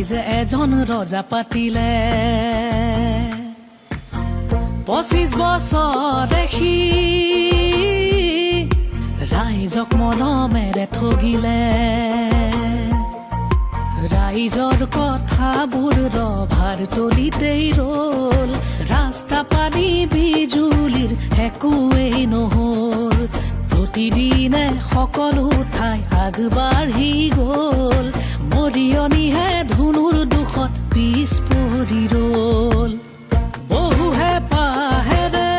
ৰাইজে এজন ৰজা পাতিলে 25 বছৰ দেখি ৰাইজক মৰমেৰে ঠগিলে ৰাইজৰ কথাবোৰ ৰভাৰ তলিতেই ৰল ৰাস্তা পানী বিজুলীৰ একোৱেই নহল প্ৰতিদিনে সকলো ঠাই আগবাঢ়ি গল মৰিয়নিহে ধুনুৰ দুখত পিছ পৰি ৰল বহুহে পাহেৰে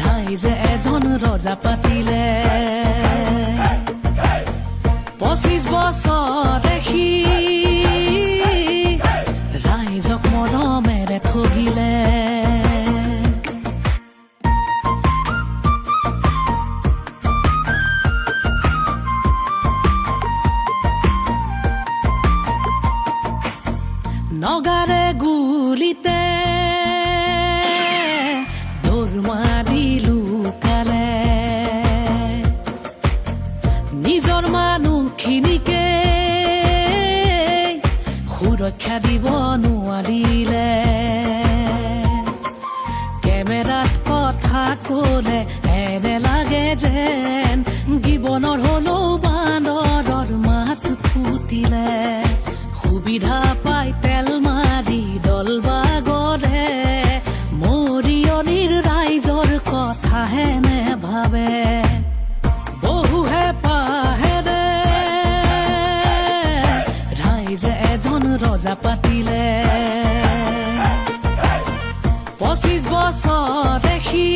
ৰাইজে এজন ৰজা পাতিলে 25 বছৰ দেখি ৰাইজক মৰমেৰে ঠগিলে নগাৰে গুলিতে দৌৰ মাৰি লুকালে নিজৰ মানুহখিনিকে সুৰক্ষা দিব নোৱাৰিলে কেমেৰাত কথা ক'লে এনে লাগে যেন গিবনৰ হলেও বান্দৰৰ মাত ফুটিলে সুবিধা পাই তেল মাৰি দল বাগৰে মৰিয়নিৰ ৰাইজৰ কথাহে নেভাবে বহুহে পাহেৰে ৰাইজে এজন ৰজা পাতিলে 25 বছৰ দেখি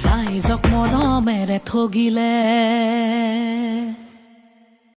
ৰাইজক মৰমেৰে ঠগিলে